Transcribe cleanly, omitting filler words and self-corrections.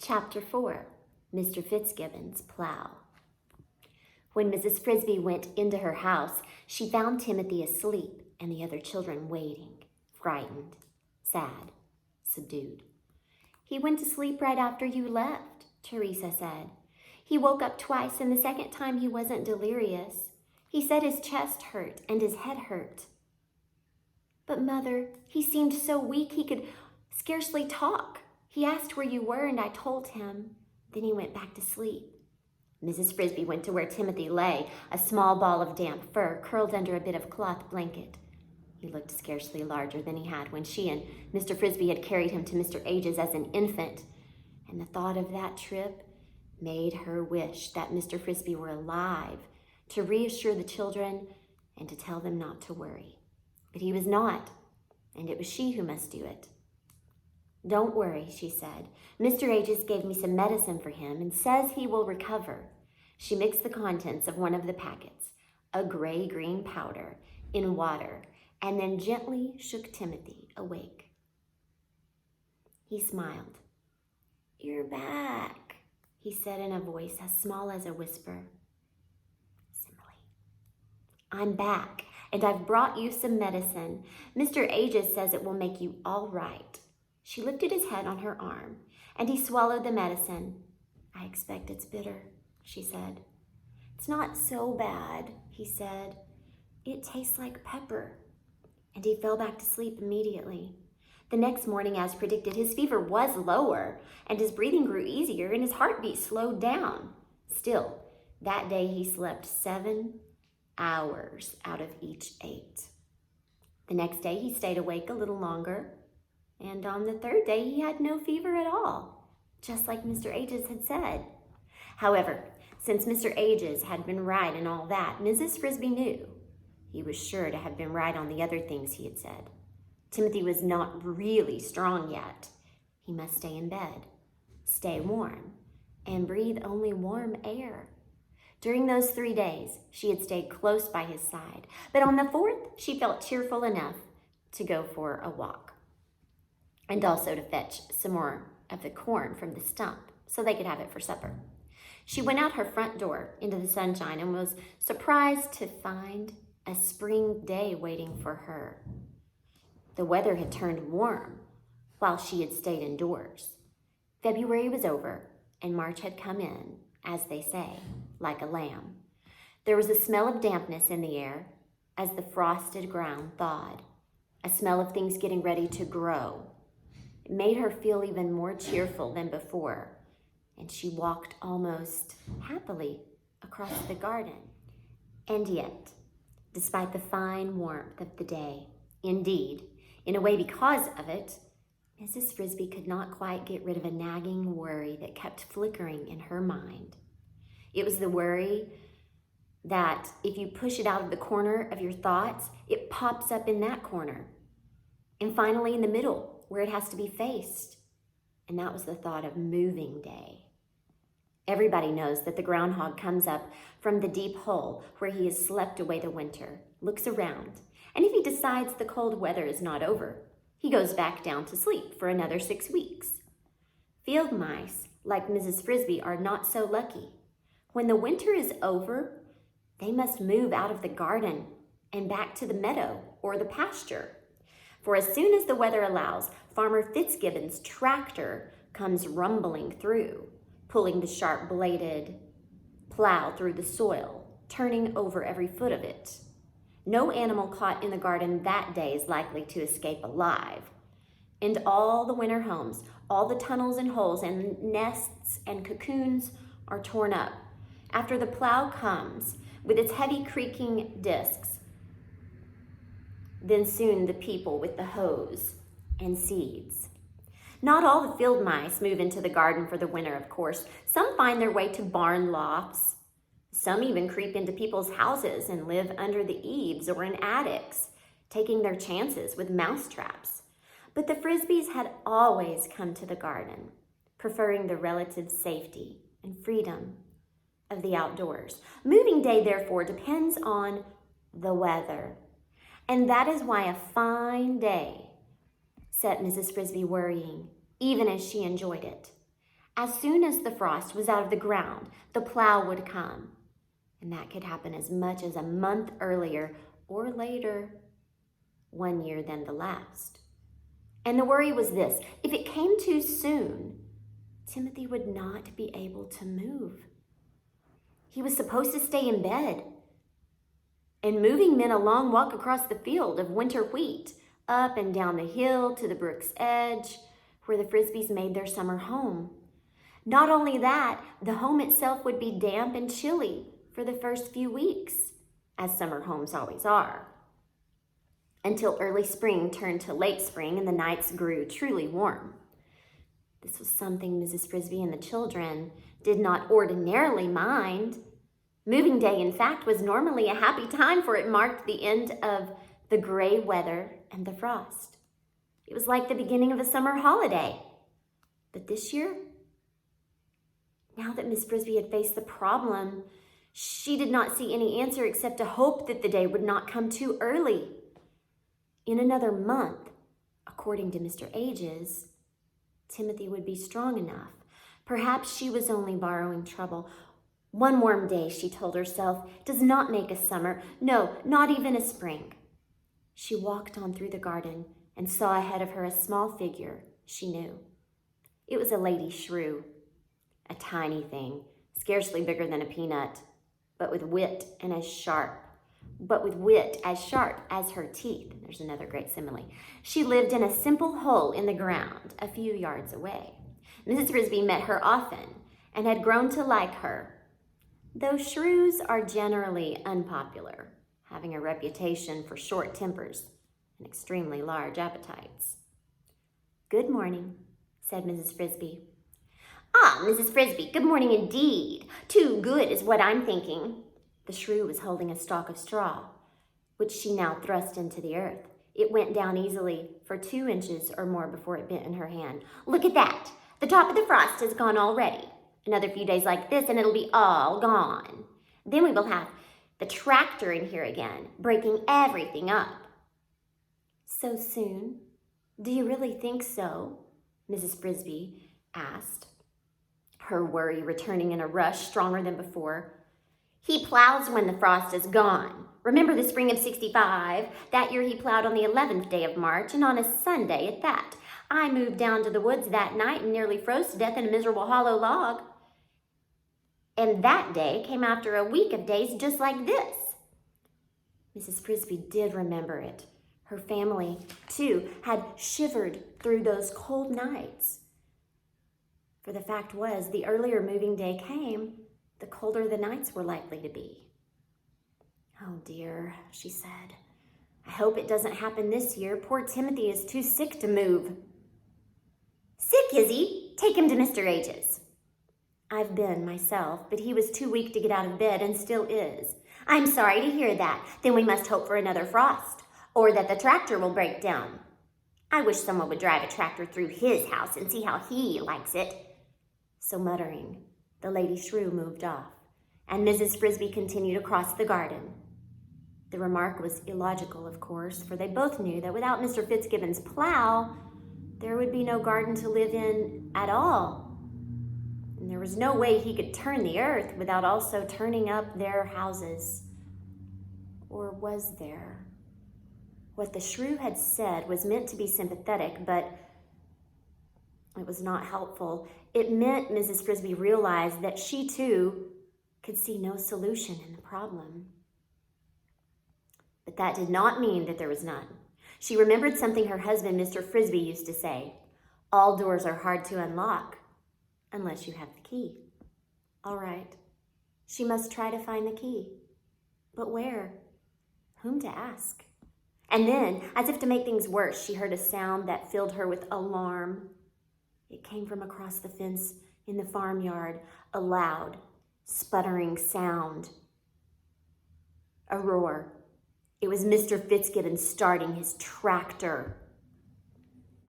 Chapter 4, Mr. Fitzgibbon's Plow. When Mrs. Frisby went into her house, she found Timothy asleep and the other children waiting, frightened, sad, subdued. "He went to sleep right after you left," Teresa said. "He woke up twice, and the second time he wasn't delirious. He said his chest hurt and his head hurt." "But, Mother, he seemed so weak he could scarcely talk. He asked where you were, and I told him. Then he went back to sleep." Mrs. Frisby went to where Timothy lay, a small ball of damp fur curled under a bit of cloth blanket. He looked scarcely larger than he had when she and Mr. Frisby had carried him to Mr. Age's as an infant, and the thought of that trip made her wish that Mr. Frisby were alive to reassure the children and to tell them not to worry. But he was not, and it was she who must do it. "Don't worry," she said. "Mr. Ages gave me some medicine for him and says he will recover." She mixed the contents of one of the packets, a gray-green powder, in water, and then gently shook Timothy awake. He smiled. "You're back," he said in a voice as small as a whisper. Simile. "I'm back, and I've brought you some medicine. Mr. Ages says it will make you all right." She lifted his head on her arm, and he swallowed the medicine. "I expect it's bitter," she said. "It's not so bad," he said. "It tastes like pepper." And he fell back to sleep immediately. The next morning, as predicted, his fever was lower, and his breathing grew easier, and his heartbeat slowed down. Still, that day he slept 7 hours out of each 8. The next day he stayed awake a little longer, and on the third day he had no fever at all, just like Mr. Ages had said. However, since Mr. Ages had been right in all that, Mrs. Frisby knew he was sure to have been right on the other things he had said. Timothy was not really strong yet. He must stay in bed, stay warm, and breathe only warm air. During those 3 days, she had stayed close by his side, but on the 4th, she felt cheerful enough to go for a walk, and also to fetch some more of the corn from the stump so they could have it for supper. She went out her front door into the sunshine and was surprised to find a spring day waiting for her. The weather had turned warm while she had stayed indoors. February was over and March had come in, as they say, like a lamb. There was a smell of dampness in the air as the frosted ground thawed, a smell of things getting ready to grow. It made her feel even more cheerful than before, and she walked almost happily across the garden. And yet, despite the fine warmth of the day, indeed, in a way because of it, Mrs. Frisby could not quite get rid of a nagging worry that kept flickering in her mind. It was the worry that if you push it out of the corner of your thoughts, it pops up in that corner. And finally in the middle, where it has to be faced. And that was the thought of moving day. Everybody knows that the groundhog comes up from the deep hole where he has slept away the winter, looks around, and if he decides the cold weather is not over, he goes back down to sleep for another 6 weeks. Field mice, like Mrs. Frisby, are not so lucky. When the winter is over, they must move out of the garden and back to the meadow or the pasture. For as soon as the weather allows, Farmer Fitzgibbon's tractor comes rumbling through, pulling the sharp-bladed plow through the soil, turning over every foot of it. No animal caught in the garden that day is likely to escape alive. And all the winter homes, all the tunnels and holes and nests and cocoons are torn up. After the plow comes with its heavy creaking discs, then soon the people with the hoes and seeds. Not all the field mice move into the garden for the winter, of course. Some find their way to barn lofts. Some even creep into people's houses and live under the eaves or in attics, taking their chances with mouse traps. But the Frisbys had always come to the garden, preferring the relative safety and freedom of the outdoors. Moving day, therefore, depends on the weather. And that is why a fine day set Mrs. Frisby worrying, even as she enjoyed it. As soon as the frost was out of the ground, the plow would come. And that could happen as much as a month earlier or later, one year than the last. And the worry was this: if it came too soon, Timothy would not be able to move. He was supposed to stay in bed. And moving meant a long walk across the field of winter wheat, up and down the hill to the brook's edge, where the Frisbys made their summer home. Not only that, the home itself would be damp and chilly for the first few weeks, as summer homes always are, until early spring turned to late spring and the nights grew truly warm. This was something Mrs. Frisby and the children did not ordinarily mind. Moving day, in fact, was normally a happy time, for it marked the end of the gray weather and the frost. It was like the beginning of a summer holiday. But this year, now that Miss Frisby had faced the problem, she did not see any answer except to hope that the day would not come too early. In another month, according to Mr. Ages, Timothy would be strong enough. Perhaps she was only borrowing trouble. One warm day, she told herself, does not make a summer. No, not even a spring. She walked on through the garden and saw ahead of her a small figure she knew. It was a lady shrew, a tiny thing, scarcely bigger than a peanut, but with wit as sharp as her teeth. There's another great simile. She lived in a simple hole in the ground a few yards away. Mrs. Frisby met her often and had grown to like her, though shrews are generally unpopular, having a reputation for short tempers and extremely large appetites. "Good morning," said Mrs. Frisby. "Ah, Mrs. Frisby, good morning indeed. Too good is what I'm thinking." The shrew was holding a stalk of straw, which she now thrust into the earth. It went down easily for 2 inches or more before it bent in her hand. "Look at that. The top of the frost has gone already. Another few days like this and it'll be all gone. Then we will have the tractor in here again, breaking everything up." "So soon? Do you really think so?" Mrs. Frisby asked, her worry returning in a rush stronger than before. "He plows when the frost is gone. Remember the spring of '65? That year he plowed on the 11th day of March, and on a Sunday at that. I moved down to the woods that night and nearly froze to death in a miserable hollow log. And that day came after a week of days just like this." Mrs. Frisby did remember it. Her family, too, had shivered through those cold nights. For the fact was, the earlier moving day came, the colder the nights were likely to be. "Oh dear," she said. "I hope it doesn't happen this year. Poor Timothy is too sick to move." "Sick, is he? Take him to Mr. Ages." "I've been myself, but he was too weak to get out of bed and still is." "I'm sorry to hear that. Then we must hope for another frost, or that the tractor will break down. I wish someone would drive a tractor through his house and see how he likes it." So muttering, the lady shrew moved off, and Mrs. Frisby continued across the garden. The remark was illogical, of course, for they both knew that without Mr. Fitzgibbon's plow, there would be no garden to live in at all. And there was no way he could turn the earth without also turning up their houses. Or was there? What the shrew had said was meant to be sympathetic, but it was not helpful. It meant Mrs. Frisby realized that she, too, could see no solution in the problem. But that did not mean that there was none. She remembered something her husband, Mr. Frisby, used to say: "All doors are hard to unlock unless you have the key." All right, she must try to find the key. But where? Whom to ask? And then, as if to make things worse, she heard a sound that filled her with alarm. It came from across the fence in the farmyard, a loud, sputtering sound. A roar. It was Mr. Fitzgibbon starting his tractor.